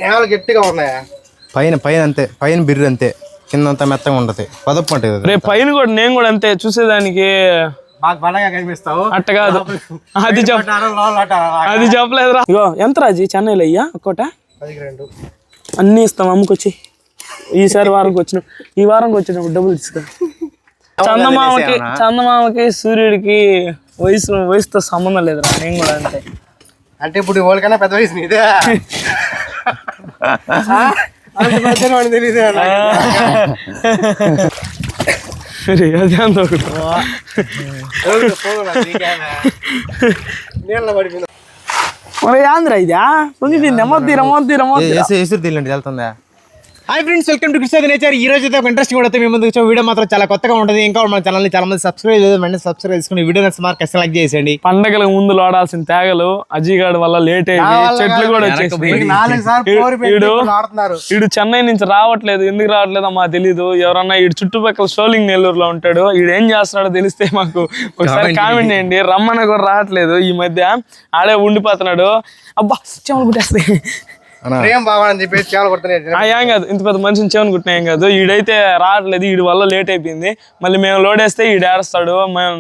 నేల గట్టిగా ఉన్నాయా? పైన పైన అంతే, పైన బిర్రు అంతే, కిందంతా మెత్తగా ఉంటది. పదపు ఉంటుంది. రేపు పైన కూడా నేను కూడా అంతే చూసేదానికి మాకు బలంగా కనిపిస్తావు. అట్ట కాదు, అది అది చెప్పలేదురా. ఇగో ఎంత రాజీ చెన్నైలో అయ్యా ఒక్కోట 12 అన్నీ ఇస్తాం. అమ్ముకొచ్చి ఈసారి వారంకి వచ్చిన ఈ వారంకి వచ్చినప్పుడు డబ్బులు తీసుకో. చందమామకి సూర్యుడికి వయసుతో సంబంధం లేదురా. నేను కూడా అంతే. అంటే ఇప్పుడు వాళ్ళకన్నా పెద్ద వయసు నీదే. తెలియదు. అదే అంత నీళ్ళ పడిపోయింది. మరి ఆంధ్ర ఇదా పొంగిపోయింది. ఎసురు తీయండి వెళ్తుందా? Hi friends, welcome to Krishna nature. ఈ రోజు అయితే ఒక ఇంట్రెస్టింగ్ కూడా మేము ముందుకు వచ్చాం. వీడియో మాత్రం చాలా కొత్తగా ఉంటుంది. ఇంకా మన ఛానల్ని చాలా మంది సబ్స్క్రైబ్ చేయలేదు, వెంటనే సబ్స్క్రైబ్ చేసుకుని వీడియో నచ్చితే సెలెక్ట్ చేసేయండి. పండగలకు ముందు లోడాల్సిన తేగలు అజీగాడ్ వల్ల లేట్ అయ్యి చెట్లు కూడా వచ్చేసి వీడు చెన్నై నుంచి రావట్లేదు. ఎందుకు రావట్లేదో మాకు తెలీదు. ఎవరన్నా వీడు చుట్టుపక్కల షోలింగ్ నెల్లూరులో ఉంటాడు. వీడు ఏం చేస్తున్నాడో తెలిస్తే మాకు ఒకసారి కామెంట్ చేయండి. రమ్మని కూడా రావట్లేదు. ఈ మధ్య ఆడే ఉండిపోతున్నాడు. అబ్బా చెమలు కుట్టేస్తాయి. ఏం బాగుందని చెప్పేసి చేపలు కొడుతున్నాయి. ఏం కాదు, ఇంత పెద్ద మనిషిని చెవని కుట్టినా ఏం కాదు. ఈడైతే రావట్లేదు. వీడి వల్ల లేట్ అయిపోయింది. మళ్ళీ మేము లోడ్ వేస్తే ఈడు ఏడుస్తాడు.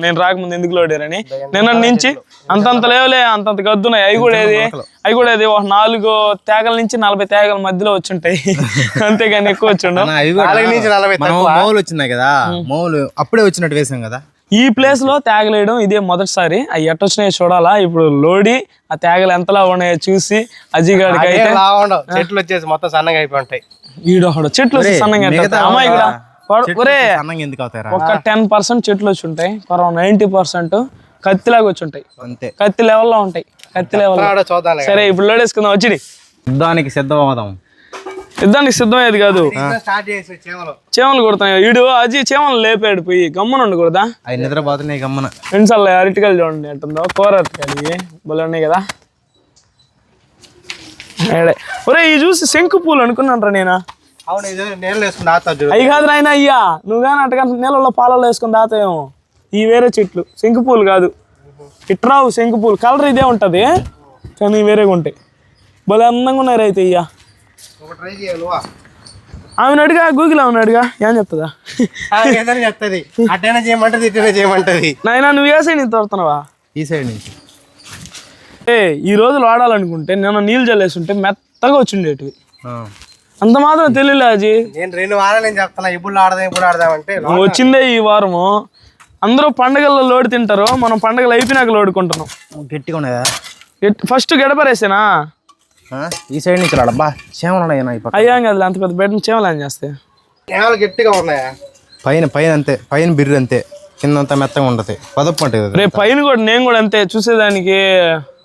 నేను రాకముందు ఎందుకు లోడ్ వేయరని. నిన్న నుంచి అంతంత లేవలే, అంతంత గద్దున్నాయి. అవి కూడా ఏది ఒక 4 తేగల నుంచి 40 తేగల మధ్యలో వచ్చుంటాయి. అంతేగాని ఎక్కువ వచ్చిండు. మౌలు వచ్చినాయి కదా, మౌలు అప్పుడే వచ్చినట్టు వేసాం కదా. ఈ ప్లేస్ లో తేగలేయడం ఇదే మొదటిసారి. అవి ఎట్టొచ్చినాయో చూడాలా. ఇప్పుడు లోడి ఆ తేగలు ఎంతలా ఉన్నాయో చూసి అజీగాడికి అయితే చెట్లు వచ్చేసి మొత్తం సన్నగా అయిపోయి ఉంటాయి. ఈడొకడు చెట్లు సన్నగా అమ్మాయి కూడా ఎందుకు అవుతాయి? ఒక 10% చెట్లు వచ్చి ఉంటాయి. 90% కత్తిలాగా వచ్చి ఉంటాయి. అంతే, కత్తి లెవెల్లో ఉంటాయి. కత్తి లెవెల్ చూద్దాం. సరే ఇప్పుడు లోడేసుకుందాం. వచ్చి యుద్ధానికి సిద్ధం అవుదాం. యుద్ధానికి సిద్ధమయ్యేది కాదు, చేమలు కొడుతున్నాయి. వీడు అజీ చేమలు లేపాడు పోయి. గమ్మన ఉండకూడదా? అవి నిద్రపోతున్నాయి గమ్మన. ఫ్రెండ్స్ అరటికాయలు చూడండి ఎట్టుందో. కూర అరటికాయలు భలే ఉన్నాయి కదా. ఒరే ఇవి చూసి శంకు పూలు అనుకున్నాను రా నేను. అవి కాదు నాయన అయ్యా, నువ్వు కానీ అట్టగంట నీళ్ళలో పాలలో వేసుకుని దాతాయేమో. ఈ వేరే చెట్లు శంకు పూలు కాదు. ఇట్రావు శంకు పూలు కలర్ ఇదే ఉంటుంది కానీ వేరేగా ఉంటాయి. భలే అందంగా ఉన్నాయి రైతు అయ్యా. ఆమెను అడిగా, గూగుల్ ఆమెను అడిగా ఏం చెప్తుందా? చెప్తుంది అట్టైనా చేయమంటది, ఇట్టైనా చేయమంటది. నాయన నువ్వు ఏ సైడ్ నుంచి తోడుతున్నావా? ఈ సైడ్ నుంచి. ఈ రోజులు వాడాలనుకుంటే నేను నీళ్ళు చల్లేస్తుంటే మెత్తగా వచ్చిండేటివి. అంత మాత్రం తెలియలే అజీ. నేను 2 వారాలు నేను చెప్తున్నా ఇప్పుడు ఆడదామంటే వచ్చిందే ఈ వారము. అందరూ పండగల్లో లోడ్ తింటారు, మనం పండగలు అయిపోయినాక లోడుకుంటున్నాం. గట్టిగా ఉన్నాయా? ఫస్ట్ గడపరేసేనా? ఈ సైడ్ నుంచి రాడబ్బా చేమలు అయ్యా కదా. అంత పెద్ద బెడ్ చేమలు ఏం చేస్తాయి? నేల గట్టిగా ఉన్నాయా? పైన పైన అంతే, పైన బిర్రు అంతే, కిందంతా మెత్తగా ఉంటది. పదపు ఉంటుంది. రేపు పైన కూడా నేను కూడా అంతే చూసేదానికి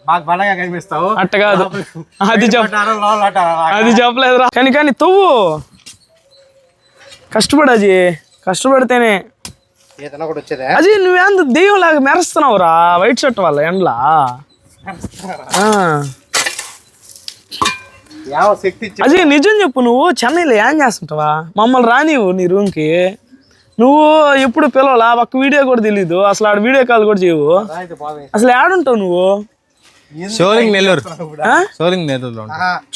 మాకు బలంగా కనిపిస్తావు. అట్ట కాదు, అది అది చెప్పలేదురా. కానీ తవ్వు కష్టపడజీ, కష్టపడితేనే అది. నువ్వేంత దెయ్యం లాగా మెరుస్తున్నావురా వైట్ షర్ట్ వల్ల ఎండ్లా. అది నిజం చెప్పు, నువ్వు చెన్నైలో ఏం చేస్తుంటావా? మమ్మల్ని రానివ్వు నీ రూమ్కి. నువ్వు ఎప్పుడు పిలవలా, ఒక్క వీడియో కూడా తెలీదు అసలు. ఆడ వీడియో కాల్ కూడా చేయవు అసలు. ఏడుంటావు నువ్వు? షోలింగ్ నెల్లూరు. షోలింగ్ నెల్లూరు.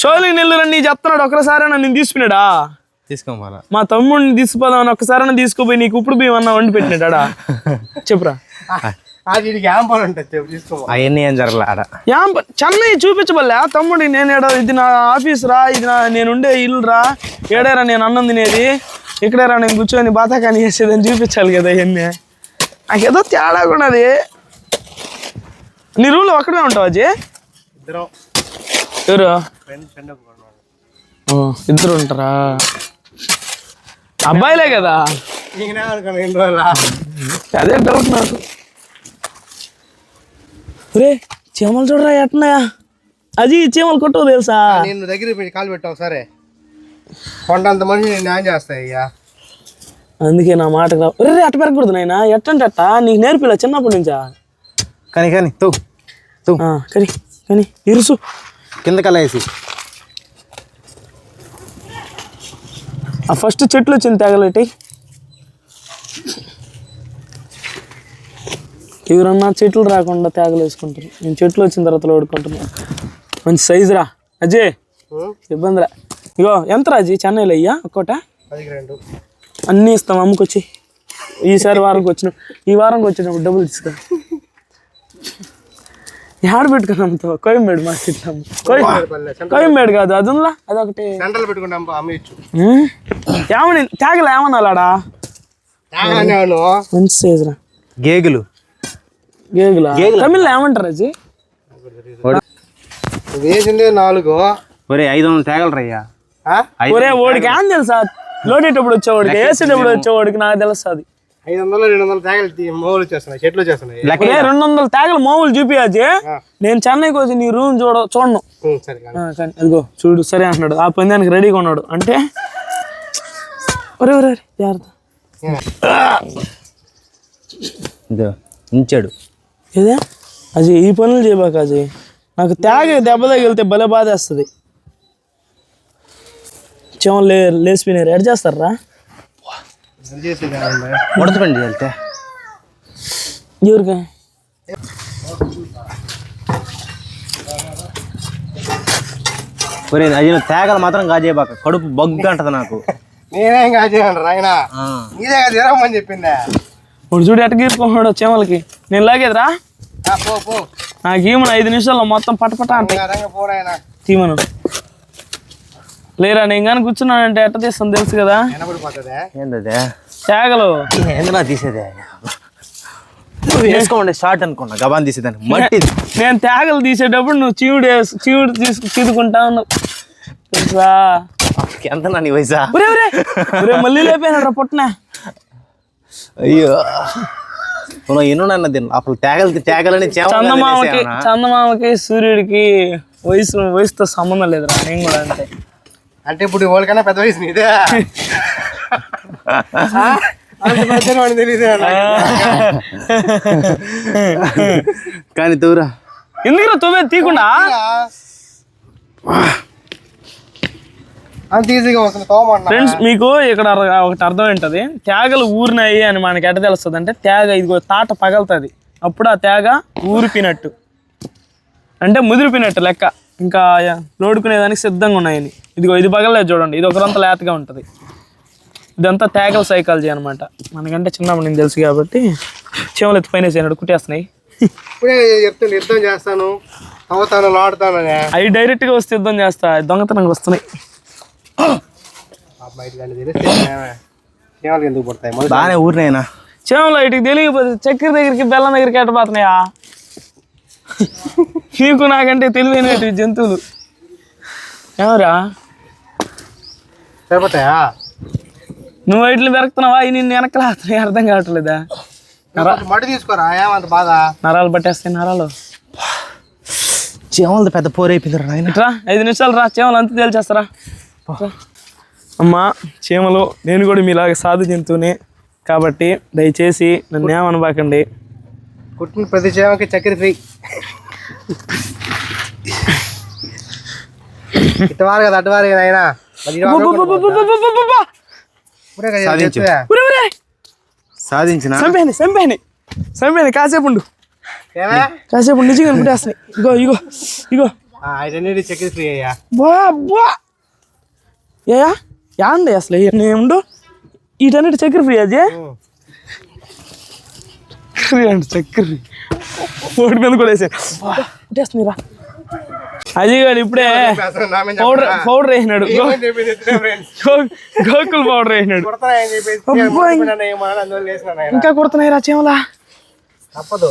షోలింగ్ నెల్లూరు అని చెప్తున్నాడు. ఒక్కసారి నేను తీసుకున్నాడా? తీసుకోవాలా? మా తమ్ముడిని తీసుకుపోదామని ఒక్కసారి తీసుకుపోయి నీకు ఇప్పుడు బియ్యం అన్న వండి పెట్టినాడా? చెప్పురా. అవన్నీ ఏం జరగలే ఆడ. చెన్నై చూపించబల్లే తమ్ముడి. నేను ఇది నా ఆఫీస్ రా, ఇది నేను ఉండే ఇల్లు రా, ఏడారా నేను అన్నం తినేది, ఇక్కడేరా నేను కూర్చొని బాతాకాని చేసేది అని చూపించాలి కదా. ఇవన్నీ నాకేదో తేడా ఉన్నది. నీ రూమ్లో ఒక్కడే ఉంటావు అజీ? ఎవరు? ఇద్దరు ఉంటారా? అబ్బాయిలే కదా. అదే డౌట్ నాకు. రే చీమలు చూడరా ఎట్టున్నాయా? అది చీమలు కొట్టవు తెలుసా? నేను దగ్గర కాలు పెట్టావు సరే, కొండంత మనిషి నేను న్యాయం చేస్తాయి అయ్యా. అందుకే నా మాట రే అట్ట పెరగకూడదు నాయన. ఎట్టంటే అట్ట నీకు నేర్పిలా చిన్నప్పటి నుంచా? కానీ కానీ ఇరుసు కిందకల్లా వేసి ఆ ఫస్ట్ చెట్లు వచ్చింది తగలటి. ఎవరన్నా చెట్లు రాకుండా తేగలు వేసుకుంటారు. నేను చెట్లు వచ్చిన తర్వాత లోడుకుంటున్నాను. మంచి సైజు రా అజయ్. ఇబ్బందిరా. ఇగో ఎంత రాజీ చెన్నైలో అయ్యా ఒక్కోట 12 అన్నీ ఇస్తాం అమ్ముకొచ్చి. ఈసారి వారంకి వచ్చిన ఈ వారంకి వచ్చినప్పుడు డబ్బులు తీసుకో. యాడ పెట్టుకుని అమ్ముతావు? కోయంబేడు మార్కెట్లో కోయంబేడు కాదు అది ఉందా అదొకటి సెంటర్లో పెట్టుకుంటాం అమ్మచ్చు. ఏమని తేగలు ఏమన్నాడా? మంచి సైజ్ రా. గేగులు గేగులా తమిళ్లో ఏమంటారు అజీ? వేసిందే 4. ఒరే 500 తేగలు రయ్యా. ఒరే ఓడికి ఏం తెలుసా? లోడేటప్పుడు వచ్చేవాడికి వేసేటప్పుడు వచ్చేవాడికి నాకు తెలుస్తుంది. 500-200 తేగలు మోగులు వచ్చేస్తున్నాయి, చెట్లు వచ్చేస్తున్నాయి. 200 తేగలు మామూలు చూపియాజీ. నేను చెన్నైకి వచ్చి నీ రూమ్ చూడను. సరే కానీ అదిగో చూడు సరే అంటున్నాడు. ఆ పందానికి రెడీగా ఉన్నాడు అంటే ఒరే ఒరే జాగ్రత్త. ఉంచాడు ఏదే అజీ ఈ పనులు చేయబాక అజీ. నాకు తేగ దెబ్బ తగిలితే భలే బాధేస్తుంది. చెమలు లేచిపోయినారు. ఎడ్ చేస్తారా? ఉడతపండి వెళ్తే ఎవరికా? ఒరే అది తేగలు మాత్రం కాజేయబాక, కడుపు బగ్గు అంటది నాకు. నేనేం కాజేయండి రాయన, నీదే కదా తిరగమని చెప్పిందా. ఇప్పుడు చూడు ఎట్ట గీరుకున్నాడు చెమలకి. నేను లాగేదిరా నాకు ఈమను 5 నిమిషాల్లో మొత్తం పటపట అంటే తీమను లేరా. నేను కానీ కూర్చున్నానంటే ఎట్ట తీస్తాను తెలుసు కదా. ఏంటదే తేగలు ఏందన్నా తీసేదే? వేసుకోండి షార్ట్ అనుకున్నా గబాన్ తీసేదాన్ని మట్టి. నేను తేగలు తీసేటప్పుడు నువ్వు చీవుడు చీదుకుంటా ఉన్నావు తెలుసా? ఎంత నీ వయసా? మళ్ళీ లేపోయినాడు పుట్టిన. అయ్యో ఎన్నో నన్ను తిన్నా అప్పుడు తేగలని చందమామకి సూర్యుడికి వయసుతో సంబంధం లేదురా. నేను కూడా అంతే. అంటే ఇప్పుడు వాళ్ళకన్నా పెద్ద వయసు నీదే. కానీ తూరా ఎందుకు తొవ్వే తీయకుండా అంత ఈజీగా వస్తుంది. ఫ్రెండ్స్ మీకు ఇక్కడ ఒకటి అర్థం ఏంటది, తేగలు ఊరినాయి అని మనకి ఎట్ట తెలుస్తుంది అంటే తేగ ఇదిగో తాట పగలుతుంది. అప్పుడు ఆ తేగ ఊరిపినట్టు అంటే ముదిరిపినట్టు లెక్క. ఇంకా లోడుకునేదానికి సిద్ధంగా ఉన్నాయని. ఇదిగో ఇది పగలలేదు చూడండి, ఇది ఒకరంతా లేతగా ఉంటుంది. ఇదంతా తేగల సైకాలజీ అనమాట. మనకంటే చిన్నప్పుడు నేను తెలుసు కాబట్టి చెవులు ఎత్తి పైన చేయనాడు కుట్టేస్తున్నాయి. ఇప్పుడే చెప్తాను యుద్ధం చేస్తాను, అవుతాను, లాడుతాను. అవి డైరెక్ట్గా వస్తే యుద్ధం చేస్తా, దొంగతనంగా వస్తున్నాయి. ఎందుకు పడతాయి బాగానే ఊరినైనా చేమలో ఇటుకి తెలియకపోతే చక్కెర దగ్గరికి బెల్లం దగ్గరికి ఎట్టపోతున్నాయా? నీకు నాకంటే తెలివైన జంతువులు ఎవరా? సరిపోతాయా? నువ్వు వీటిని పెరుగుతున్నావా? నిన్ను వెనకలాస్తున్నాయి అర్థం కావట్లేదా? మట్టి తీసుకోరా ఏమంత బాధ. నరాలు పట్టేస్తాయి నరాలు. చేమలది పెద్ద పోరైపోయింది నాయన. రా 5 నిమిషాలు రా, చేమలు అంతా తేల్చేస్తారా. అమ్మా చీమలు, నేను కూడా మీలాగా సాధు జంతువునే కాబట్టి దయచేసి నన్ను ఏమనబాకండి. కుట్టిన ప్రతి చీమకి చక్కెర ఫ్రీ. ఇటువారు కదా అటువారు కదా అయినా సాధించిన సంపేని కాసేపు ఉండు నిజంగా పుట్టేస్తున్నాయి. ఇగో చక్కెర ఫ్రీ అయ్యా. ఏయా యాండి అసలు ఉండు వీటన్నిటి చక్కెర ఫ్రీ అది చక్కెర ఓడి మీద కూడా వేసేస్తున్నాయిరా. అజయ్ గారు ఇప్పుడే పౌడర్ వేసినాడు, గోకుల్ పౌడర్ వేసినాడు. ఇంకా కుడుతున్నాయిరా చీమలా. తప్పదు.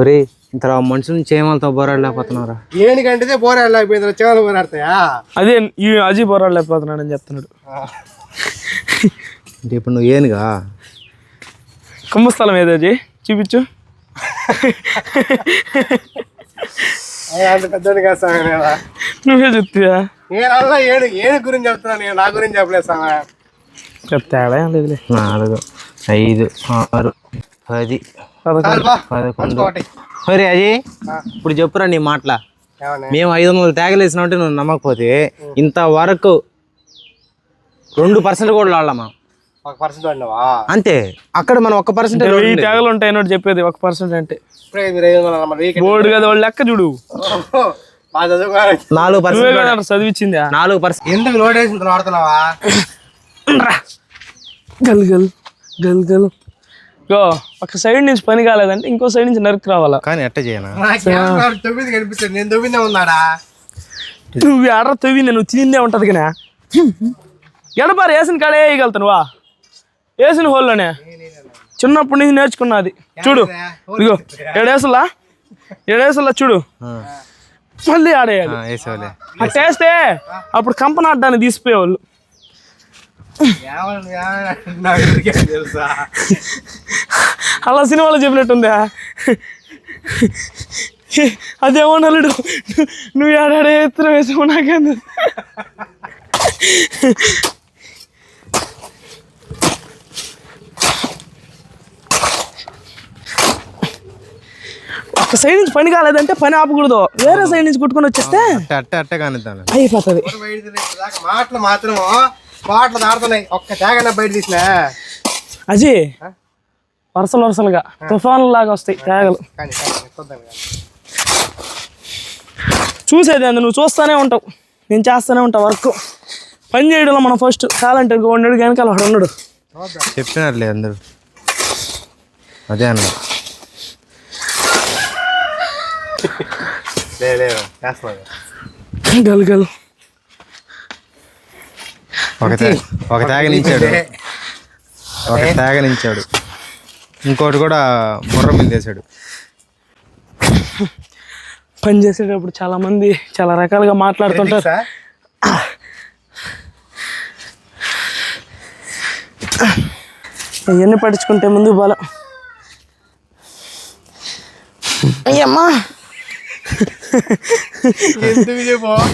ఒరే ఇంత మనుషులు చీమలతో పోరాడలేకపోతున్నారా? ఏనికంటే పోరాడలేకపోయింది, చీమలు పోరాడతాయా? అదే ఈ అజయ్ పోరాడలేకపోతున్నాడు అని చెప్తున్నాడు. అంటే ఇప్పుడు నువ్వు ఏనుగా? కుంభస్థలం ఏదో అజయ్ చూపించు. అంత పెద్ద నువ్వే చెప్తావా? నేను ఏను గురించి చెప్తున్నా, నేను నా గురించి చెప్పలేదు సమయ. తేడా లేదులే. 4 5 6 10 11. సరే అజయ్ ఇప్పుడు చెప్పురా నీ మాటల. మేము 500 తేగలేసినామంటే నువ్వు నమ్మకపోతే ఇంతవరకు 2% కూడా లాడమా? 1% వాడినావా? అంతే. అక్కడ మనం 1% 1000 తేగలు ఉంటాయి అన్నట్టు చెప్పేది 1% అంటే ఇప్పుడే మీరు 500 బోర్డు కదా వాళ్ళు లెక్క చూడు. బాగా చదువుకోవాలి. 4% నువ్వే కదా చదివించిందా? 4%. ఎందుకు లోడ్ వేసి వాడుతున్నావా? గల్ గల్ గల్ గల్ గో. ఒక సైడ్ నుంచి పని కాలేదంటే ఇంకో సైడ్ నుంచి నరికి రావాలా. కానీ ఎట్ట చేయనా? నాకు తొమ్మిది కనిపిస్తుంది. నేను తొమ్మిదే ఉన్నాడా? నువ్వు ఆడ తవ్వి నువ్వు తిందే ఉంటది కదా. ఎడపారు వేసిన కాడే వేయగలుగుతానువా? వేసిన హోల్లోనే చిన్నప్పటి నుంచి నేర్చుకున్నది. చూడు ఇదిగో 7 చూడు మళ్ళీ ఆడేయాలి. వేసేవాళ్ళే. అట్ట వేస్తే అప్పుడు కంపన ఆడడానికి తీసిపోయేవాళ్ళు. తెలుసా? అలా సినిమాలో చెప్పినట్టుందా? అదేమో నలుడు నువ్వు ఆడాడే ఎత్తున వేసావు నాకేంది. ఒక సైడ్ నుంచి పని కాలేదంటే పని ఆపకూడదు. వేరే సైడ్ నుంచి కుట్టుకొని వచ్చేస్తే అట్టే కానిద్దాను అయిపోతుంది. మాటలు మాత్రం పాటలు దాడుతున్నాయి. ఒక్క తేగన బయట తీసిన అజీ వరుసలుగా తుఫాను లాగా వస్తాయి తేగలు. చూసేది అందు నువ్వు చూస్తూనే ఉంటావు, నేను చేస్తూనే ఉంటావు వర్క్. పని చేయడంలో మనం ఫస్ట్ కాలంటే ఉన్నాడు వెనకాల వాడు ఉన్నాడు. చెప్పినారులే అందరూ అదే అన్నారు. గల్ గల్ ఒక తేగనించాడు, ఇంకోటి కూడా బుర్ర మీద వేసాడు. పని చేసేటప్పుడు చాలా మంది చాలా రకాలుగా మాట్లాడుతుంటారు. ఇవన్నీ పట్టించుకుంటే ముందు బలం. అయ్యమ్మా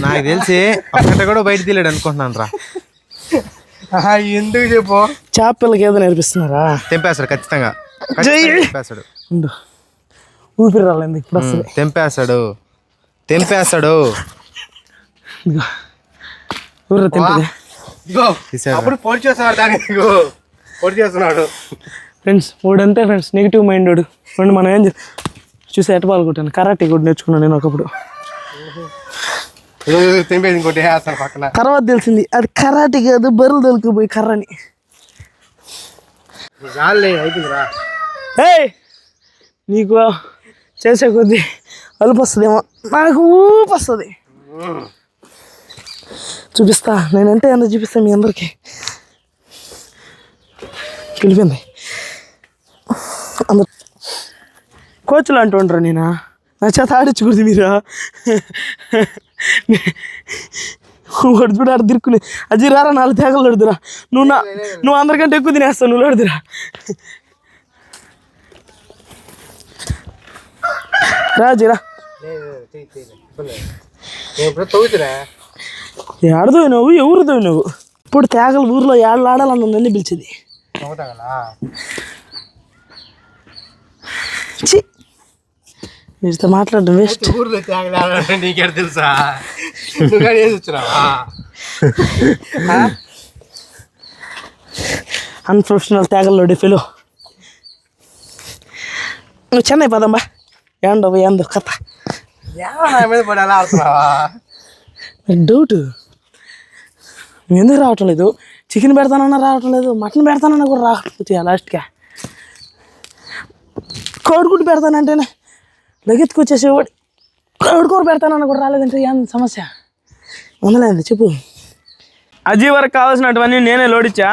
నాకు తెలిసి ఒక్కట కూడా బయట తీయలేడు అనుకుంటున్నాను రా. ఎందుకు చెప్పు? చేపలకి ఏదో నేర్పిస్తున్నారా? తెంపేస్తాడు ఖచ్చితంగా, తెంపేస్తాడు. ఊపిరి రాలేదు ఇప్పుడు వస్తుంది. తెంపేస్తాడు. ఊర్ర తెంపది అప్పుడు పొడి చేస్తున్నాడు, దాన్ని పొడి చేస్తున్నాడు. ఫ్రెండ్స్ వాడంతే ఫ్రెండ్స్, నెగిటివ్ మైండ్ వాడు. ఫ్రెండ్ మనం ఏం చూసి ఎట్ట పాల్గొట్టాను, కరాటే కూడా నేర్చుకున్నాను నేను ఒకప్పుడు. ఇంకోటి పక్కన తర్వాత తెలిసింది అది కరాటే కాదు, బరువులు దొరికిపోయి కర్రని. ఏయ్ నీకు చేసే కొద్దీ అలుపు వస్తుందేమో, నాకు ఊపు వస్తుంది. చూపిస్తా నేనంటే ఎంత చూపిస్తాను మీ అందరికి. వెళ్ళిపోయింది అందరు కోచ్లు అంటూ ఉంటారు. నేను నా చేత ఆడించకూడదు మీరు. వాడు చూడ ఆడ దిక్కుని అజీ రారా 4 తేగలు లడుదురా. నువ్వు అందరికంటే ఎక్కువ తినేస్తావు, నువ్వు లడుదురా. రాజీరా ఏడదో నువ్వు, ఎవరిదో నువ్వు. ఇప్పుడు తేగలు ఊర్లో ఏళ్ళు ఆడాలని నన్ను పిలిచేది. వీటితో మాట్లాడడం వేస్ట్. ఊర్లో నీకే తెలుసా? అన్ప్రొఫెషనల్ తేగల్లోడి ఫెలో. నువ్వు చెన్నై పదమ్మా. ఏందో కథ మీద పడి అలా ఆడుతున్నావా? డౌట్ నువ్వు ఎందుకు రావటం లేదు? చికెన్ పెడతానన్నా రావటం లేదు, మటన్ పెడతానన్నా కూడా రాకపోతే లాస్ట్గా. కోడిగుడ్డు పెడతానంటేనే లగెత్తుకొచ్చేసేవాడు. కోడికూర పెడతానన్నా కూడా రాలేదంటే ఏం సమస్య? ఉండలేదు చెప్పు. అజీ వరకు కావాల్సినటువన్నీ నేనే లోడిచ్చా.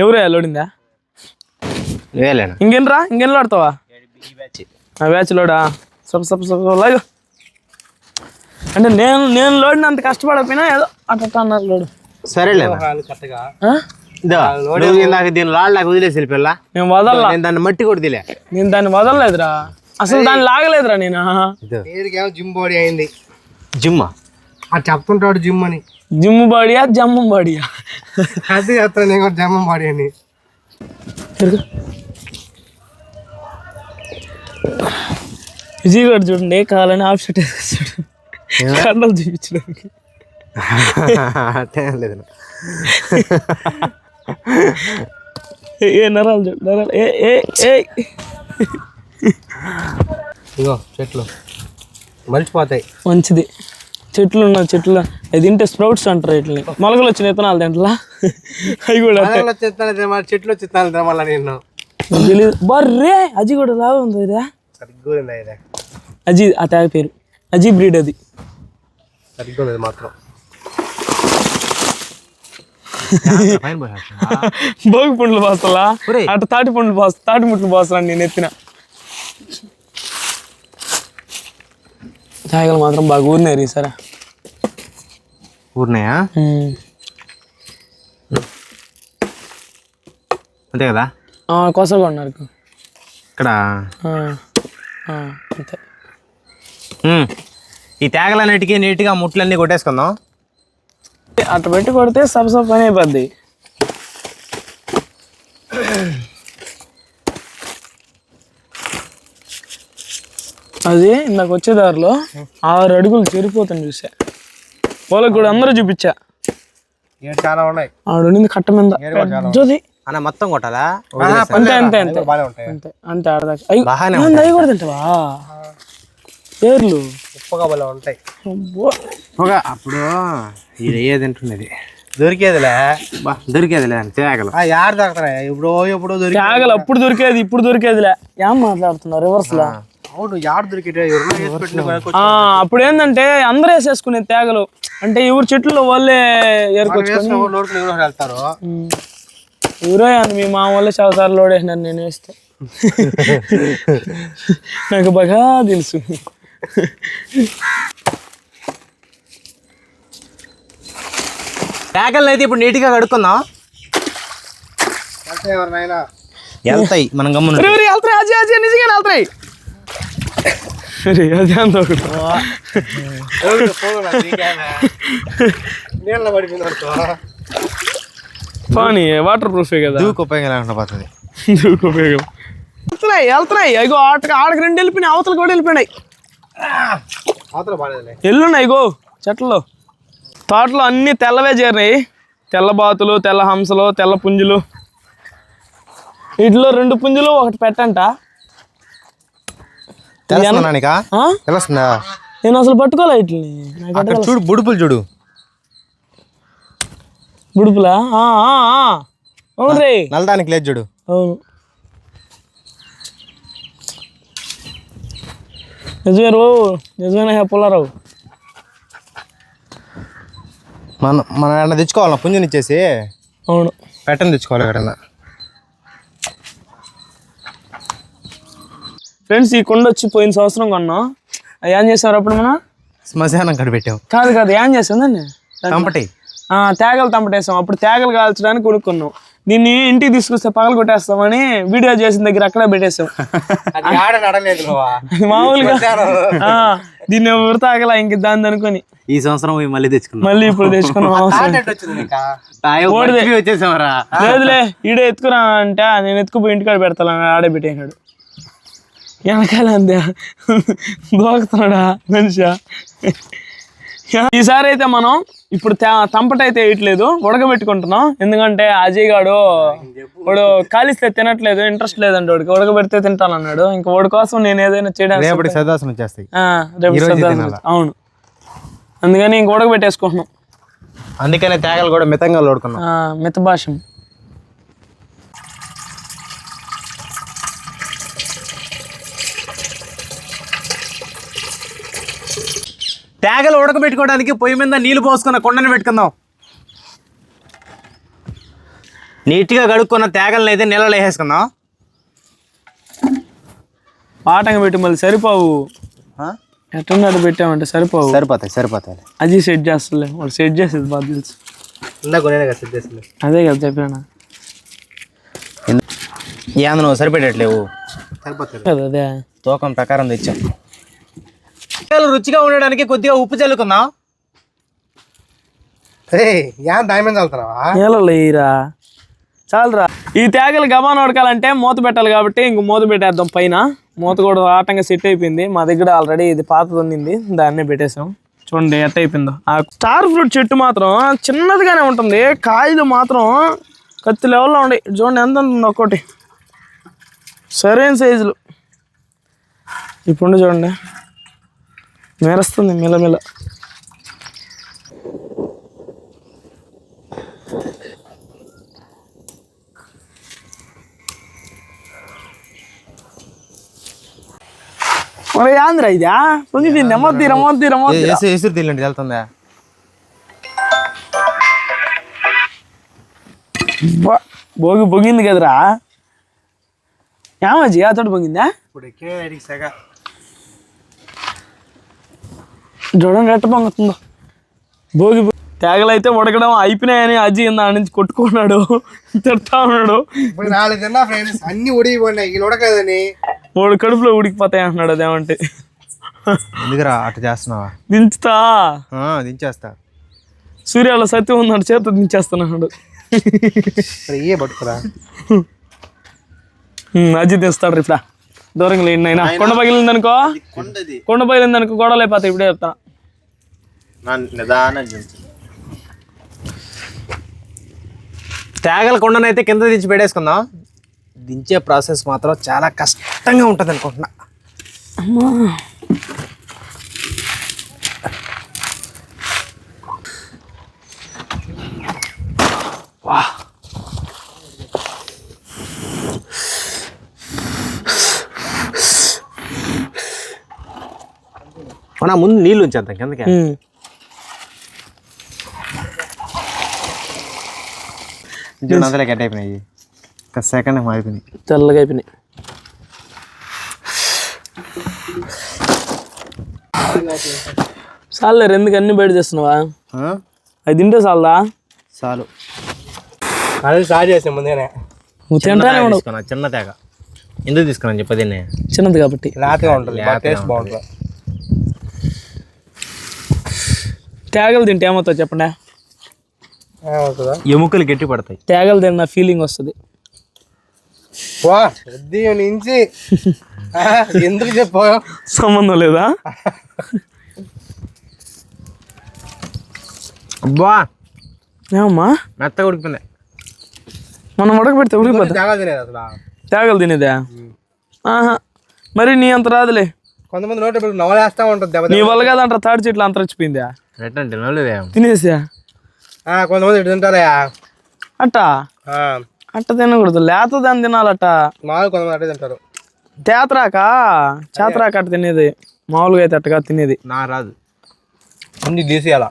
ఎవరే లోడిందా? ఇంకెన్ని లోడతావా? బ్యాచ్ లోడా? లాగు. అంటే నేను లోడిన అంత కష్టపడకపోయినా ఏదో అట్ట అన్నారు లోడు. సరేలే నాకు దీని లాడలేక వదిలేసి వెళ్ళిపోయా. నేను వదలలా, దాన్ని మట్టి కూడా తెలియ. నేను దాన్ని వదలలేదురా, అసలు దాన్ని లాగలేదురా. నేను జిమ్ బాడీ అయింది. జిమ్మా అది చెప్తుంటాడు జిమ్ అని. జిమ్ బాడీయా జమ్మం బాడీయా? అది చెప్తాను నేను కూడా జమ్మం బాడీ అని. విజయ్ గారు చూడండి కావాలని ఆఫ్ షర్ట్ వేసేసాడు కండలు చూపించడానికి. ఏ నరాలు చూడు నరాలు ఏ ఏ ఏ ఇగో చెట్లు మలిచిపోతాయి. మంచిది. చెట్లు ఉన్నాయి, చెట్లు అది తింటే స్ప్రౌట్స్ అంటారు. వీటిని మొలకలు వచ్చిన విత్తనాలు తింటలా అవి కూడా చెట్లు చిత్తాలు మళ్ళీ నేను తెలీదు. బర్రే అజీ కూడా లాగా ఉంది సరిగ్గా అజీ, ఆ ట్యాగ్ పేరు అజీ బ్రీడ్. అది సరిగ్గా ఉంది మాత్రం. భోగి పండ్లు పోస్తలా అటు తాటి పండ్లు తాటి ముట్లు పోస్తాను నేను ఎత్తిన. ఛాయలు మాత్రం బాగా ఊరినారు ఈసారి. ఊరినాయా? అంతే కదా, కొసగా ఉన్నారు ఇక్కడ. అంతే. ఈ తేగలన్నిటికీ నీట్గా ముట్లన్నీ కొట్టేసుకుందాం. అట్లా పెట్టి కొడితే సబ్ పని అయిపోద్ది. అది నాకు వచ్చే దారిలో 6 అడుగులు చెరిపోతాను చూసా. వాళ్ళకి కూడా అందరూ చూపించా. చాలా ఉన్నాయి. ఆడుండింది కట్ట మీద పెద్దది. అన్న మొత్తం కొట్టాలా? అంతే అంతే అంతే అంతే అంతే. ఆడదాకా అవి కూడా తింటావా? పేర్లు ఉప్పగా భలే ఉంటాయి. అప్పుడు ఇది ఏ తింటున్నది దొరికేదిలే అని తేగలు యారు దొరుకుతున్నాయి. ఎప్పుడు తేగలు అప్పుడు దొరికేది, ఇప్పుడు దొరికేదిలే. ఏం మాట్లాడుతున్నారు రివర్స్ లా? అవును, యారు దొరికే. అప్పుడు ఏంటంటే అందరూ వేసేసుకునే తేగలు అంటే ఎవరు చెట్లు వాళ్ళే ఏరుకొచ్చుకొని వెళ్తారు. ఎవరో అని మీ మా వాళ్ళే చాలాసార్లు లోడేసినారు నేను వేస్తే. నాకు బాగా తెలుసు. తేగలను అయితే ఇప్పుడు నీట్గా కడుక్కుందాం. వెళ్తాయి మనం గమ్మున. వెళ్తాయి అజయ్ అజయ్ నిజంగా వెళ్తాయి. అదే అంత ఒకటి పానీ వాటర్ ప్రూఫే కదా, దూకు ఉపయోగం లేకుండా పోతుంది. దూకు ఉపయోగం. వెళ్తున్నాయి అయ్యో. ఆడకి 2 వెళ్ళిపోయినాయి, అవతలు కూడా వెళ్ళిపోయినాయి. ఎల్లున్నాయి ఇగో చెట్లలో. తోటలో అన్ని తెల్లవే చేరినాయి. తెల్ల బాతులు, తెల్ల హంసలు, తెల్ల పుంజులు. వీటిలో 2 పుంజులు 1 పెట్టంట. తెలుస్తుందా? నేను అసలు పట్టుకోలే వీటిని. చూడు బుడుపులు చూడు. బుడుపులా? అవును రే, నల్లదానికి లేదు చూడు. అవును నిజమే రో, నిజమేనా పుల్లారావు? మనం ఏమన్నా తెచ్చుకోవాలన్నా పుంజుని ఇచ్చేసి. అవును, పెట్టని తెచ్చుకోవాలి ఎక్కడన్నా. ఫ్రెండ్స్ ఈ కొండ వచ్చి పోయిన సంవత్సరం కొన్నాం. అది ఏం చేసారు అప్పుడు మనం? శ్మశానం కడిపెట్టాం. కాదు ఏం చేసాం దాన్ని? తంపటి తేగలు తంపటేసాం. అప్పుడు తేగలు కాల్చడానికి కొనుక్కున్నాం. దీన్ని ఇంటికి తీసుకొస్తే పగలు కొట్టేస్తామని వీడియో చేసిన దగ్గర అక్కడే పెట్టేసాం. మామూలుగా దీన్ని ఎవరు తాగల ఇంక దాన్ని అనుకొని ఈ సంవత్సరం మళ్ళీ తెచ్చుకున్నాం. మళ్ళీ ఇప్పుడు తెచ్చుకున్నాం. లేదులే ఈడే ఎత్తుకురా అంటే నేను ఎత్తుకుపోయి ఇంటికాడ పెడతాను ఆడే పెట్టేసాడు. వెనకాల అంతే దోకుతున్నాడా మనిషా. ఈసారి అయితే మనం ఇప్పుడు తంపటైతే వేయట్లేదు, ఉడకబెట్టుకుంటున్నాం. ఎందుకంటే అజయ్ గాడు వాడు కాలిస్తే తినట్లేదు, ఇంట్రెస్ట్ లేదండి వాడికి. ఉడకబెడితే తింటానన్నాడు. ఇంకా వాడి కోసం నేను ఏదైనా చేయడానికి. అవును, అందుకని ఇంక ఉడకబెట్టేసుకుంటున్నాం. అందుకనే తేగలు కూడా మితంగా లోడుకున్నాం. మిత భాషం. తేగలు ఉడకబెట్టుకోవడానికి పొయ్యి మీద నీళ్ళు పోసుకున్న కుండని పెట్టుకుందాం. నీట్గా కడుక్కున్న తేగలను అయితే నీళ్ళలో వేసేసుకుందాం. పాటంగా పెట్టి మళ్ళీ సరిపోవు. ఎట్టున్నాడు పెట్టామంటే సరిపోతాయి. అది సెట్ చేస్తలే, వాడు సెట్ చేసేది బాగా తెలుసు. అదే కదా చెప్పాను. ఏంది నువ్వు సరిపెట్టట్లేవు కదా, అదే తూకం ప్రకారం తెచ్చాం. రుచిగా ఉండడానికి కొద్దిగా ఉప్పు చల్లుకుందాం. నీళ్ళరా చాలరా. ఈ తేగలు గబాన్ ఉడకాలంటే మూత పెట్టాలి కాబట్టి ఇంక మూత పెట్టేద్దాం. పైన మూత కూడా ఆటంగా సెట్ అయిపోయింది. మా దగ్గర ఆల్రెడీ ఇది పాతది ఉన్నింది, దాన్నే పెట్టేసాం. చూడండి ఎట్ట అయిపోయిందో. ఆ స్టార్ ఫ్రూట్ చెట్టు మాత్రం చిన్నదిగానే ఉంటుంది, కాయలు మాత్రం కత్తి లెవెల్లో ఉండే చూడండి ఎంత ఉంది ఒక్కోటి సరైన సైజులు. ఇప్పుడు చూడండి మెరుస్తుంది మిలమిల. మరి ఆంధ్ర ఇదా పొంగిపోయింది. మొత్తీరా ఎసురు తీయండి వెళ్తుందా? భోగి పొంగింది కదరా. ఏమజ్జి ఆ తోటి పొంగిందా? చూడండి ఎట్ట పొంగుతుందో. భోగి తేగలైతే ఉడకడం అయిపోయినాయని అజ్జి ఇందా నుంచి కొట్టుకున్నాడు, తిడతా ఉన్నాడు. అన్ని ఉడిగిపోయినాయి ఉడకదని. వాడు కడుపులో ఉడికిపోతాయి అంటున్నాడు. అదేమంటే ఎందుకురా అట్ట చేస్తున్నావా? దించుతా దించేస్తా. సూర్యాలో సత్యం ఉన్నాడు, చేత దించేస్తున్నాడు. పట్టుకురా అజ్జి దిస్తాడు ఇప్పుడు. దూరంగా లేండి అయినా. కొండ పగిలింది అనుకో, కొండ పగిలింది అనుకో గొడవలు అయిపోతాయి. ఇప్పుడే చెప్తా. తేగల కొండనైతే కింద దించి పెట్టేసుకుందాం. దించే ప్రాసెస్ మాత్రం చాలా కష్టంగా ఉంటుంది అనుకుంటున్నా. మన ముందు నీళ్ళు ఉంచేద్దాం కిందకి. చూడండి గడ్డ అయిపోయినాయి. ఒక సెకండ్ మారిపోయినాయి, తెల్లగా అయిపోయినాయి. చాలేరు ఎందుకు అన్ని బయట చేస్తున్నావా? అది తింటే చాలదా? చాలు. అది సార్ చేసిన ముందేనే నువ్వు తింటానే ఉండవు. చిన్న తేగ ఎందుకు తీసుకున్నాను చెప్పది? చిన్నది కాబట్టి లేతగా ఉంటుంది, టేస్ట్ బాగుంటుంది. తేగలు తింటే ఏమవుతుంది చెప్పండి? ఎముకలు గట్టి పడతాయి. తేగలు తిన్న ఫీలింగ్ వస్తుంది. నుంచి ఎందుకు చెప్పా? సంబంధం లేదా? అబ్బా ఏమమ్మా మెత్తగా ఉడికిపోయింది. మనం ఉడకబెడితే ఉడికిపోతుంది. తేగలు తినేదా? ఆహా, మరి నీ అంత రాదులే. కొంతమంది నోట్ నవలేస్తా ఉంటుంది. నీ వల్ల కదంటారా తాడి చెట్లు అంతరించిపోయిందా? ఎట్టంటే నవ్వలేదే తినేసా. కొంతమంది ఇటు తింటారా అట్ట అట్ట తినకూడదు, లేత దాన్ని తినాలట. మామూలు కొంతమంది అట్టే తింటారు. చేతరాక అట్ట తినేది. మామూలుగా అయితే అట్టగా తినేది. నా రాదు. అన్ని తీసేయాల.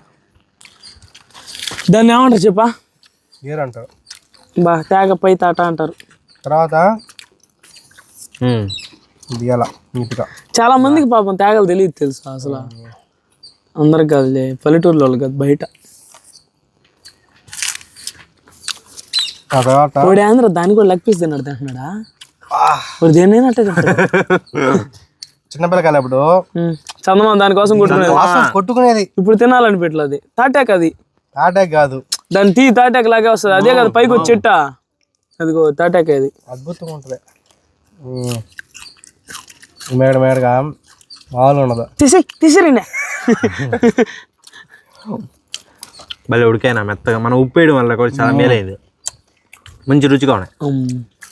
దాన్ని ఏమంటారు చెప్పా? గేర్ అంటారు. బా తేగ పై తాట అంటారు. తర్వాత దియాల నీట్గా. చాలా మందికి పాపం తేగలు తెలియదు తెలుసు. అసలు అందరికి కాదులే, పల్లెటూరులో వాళ్ళు కాదు, బయట. వాడు ఆంధ్ర దాన్ని కూడా లెగ్ పీస్ తిన్నాడు తింటున్నాడా? వాడు దేన్నైనా అట్టే తింటాడు. చిన్నపిల్లకాయలు అప్పుడు చందమామ దానికోసం కొట్టుకునేది. ఇప్పుడు తినాలని పెట్టలేదు. తాటాక్ అది. తాటాక్ కాదు, దాని తాటాక్ లాగే వస్తుంది. అదే కదా పైకి వచ్చి చెట్ట. అదిగో తాటాక్ అది. అద్భుతంగా ఉంటుంది. మేడగా మామూలు ఉండదు. తీసిరండి. భలే ఉడికాయినా మెత్తగా. మనం ఉప్పు వేయడం వల్ల కూడా చాలా మేలైంది. మంచి రుచిగా ఉన్నాయి.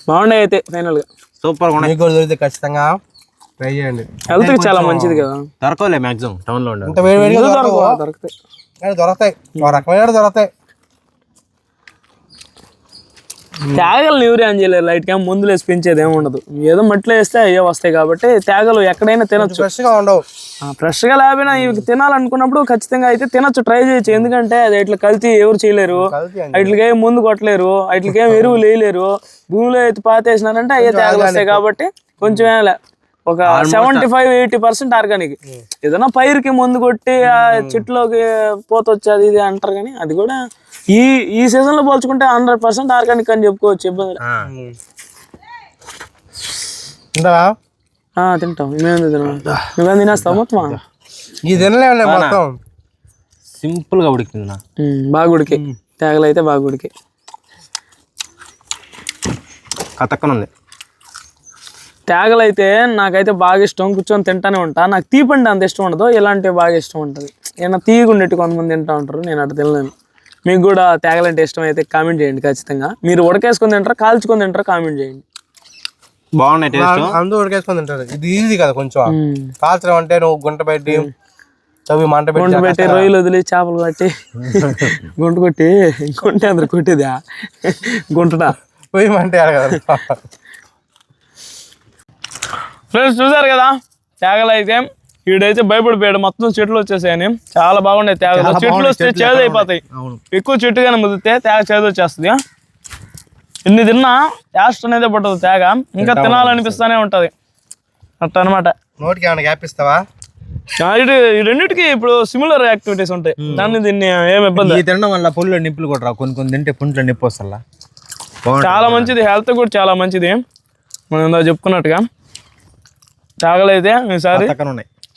బాగున్నాయి అయితే ఫైనల్ గా. సూపర్ గా ఉన్నాయి. మీకు దొరికితే ఖచ్చితంగా ట్రై చేయండి. హెల్త్ కి చాలా మంచిది కదా. దొరకలే మాక్సిమం టౌన్ లో దొరుకుతాయి. దొరుకుతాయి, రకమైన దొరుకుతాయి. తేగలు ఎవరు ఏం చేయలేరు. లైట్ గా ముందులు వేసి పెంచేది ఏమి ఉండదు. ఏదో మట్టిలో వేస్తే అయ్యే వస్తాయి కాబట్టి తేగలు ఎక్కడైనా తినొచ్చు. ఫ్రెష్ గా ఉండవు. ఫ్రెష్ గా లేకపోయినా ఇవి తినాలనుకున్నప్పుడు ఖచ్చితంగా అయితే తినొచ్చు, ట్రై చేయొచ్చు. ఎందుకంటే అది ఇట్లా కల్తీ ఎవరు చేయలేరు. వాటికి ఏం ముందు కొట్టలేరు, వాటికి ఏం ఎరువులు వేయలేరు. భూమిలో అయితే పాతేసినారంటే అయ్యే తేగలు వస్తాయి కాబట్టి కొంచెం ఒక 75-80% ఆర్గానిక్. ఏదైనా పైరుకి ముందు కొట్టి ఆ చెట్లోకి పోతొచ్చేది ఇది అంటారు, కానీ అది కూడా ఈ సీజన్ లో పోల్చుకుంటే 100% ఆర్గానిక్ అని చెప్పుకోవచ్చు. ఇబ్బంది తింటాం. నువ్వేం తినేస్తావు మొత్తం? ఇది తినలే మొత్తం. సింపుల్ గా ఉడికింది. బాగా ఉడికి తేగలు అయితే బాగా ఉడికి కతక్కనుంది. తేగలు అయితే నాకైతే బాగా ఇష్టం. కూర్చొని తింటానే ఉంటా. నాకు తీపండి అంత ఇష్టం ఉండదు, ఇలాంటివి బాగా ఇష్టం ఉంటుంది. ఏమన్నా తీయగుండెట్టు కొంతమంది తింటా ఉంటారు, నేను అట్లా తినలేను. మీకు కూడా తేగలంటే ఇష్టం అయితే కామెంట్ చేయండి ఖచ్చితంగా. మీరు ఉడకేసుకొని తింటారా కాల్చుకొని తింటారా కామెంట్ చేయండి. బాగున్నాయి టేస్ట్. అందరూ ఉడికేసుకొని తింటారు. ఇది ఈజీ కదా కొంచెం. కాల్చడం అంటే నువ్వు గుంట పెట్టి చవి మంట పెట్టి రొయ్యలు వదిలి చేపలు పట్టి గుంట కొట్టి గుంట అందరు కొట్టేదా గుంటడా పొయ్యి మంటే కదా. ఫ్రెండ్స్ చూసారు కదా తేగలు అయితే వీడైతే భయపడిపోయాడు. మొత్తం చెట్లు వచ్చేసాయని. చాలా బాగున్నాయి తేగలు. చెట్లు వస్తే చేదు అయిపోతాయి. ఎక్కువ చెట్టుగానే ముదితే తేగ చేదు వచ్చేస్తుంది. ఇన్ని తిన్నా టేస్ట్ అనేది పట్టదు తేగ. ఇంకా తినాలనిపిస్తానే ఉంటది అట్ట అనమాట. నోటికి ఏమైనా గ్యాప్ ఇస్తావా? ఈ రెండింటికి ఇప్పుడు సిమిలర్ యాక్టివిటీస్ ఉంటాయి. దీన్ని ఏమి ఇబ్బంది. ఇది తినడం వల్ల పుల్లో నిప్పులు కూడా రావు. కొన్ని తింటే పుంట్లో నిప్పు వస్తల్లా. చాలా మంచిది, హెల్త్ కూడా చాలా మంచిది. మనం ఇందా చెప్పుకున్నట్టుగా తేగలైతే ఈసారి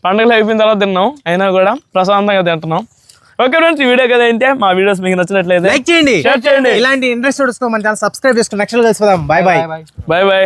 పండుగలు అయిపోయిన తర్వాత తిన్నాం, అయినా కూడా ప్రశాంతంగా తింటున్నాం. ఓకే ఫ్రెండ్స్, ఈ వీడియో కదా అయితే మా వీడియోస్ మీకు నచ్చినట్లయితే లైక్ చేయండి, షేర్ చేయండి. ఇలాంటి ఇంట్రెస్ట్ మన ఛానల్ సబ్స్క్రైబ్ చేసుకుని నెక్స్ట్ కలిసిపోదాం. Bye bye. Bye bye.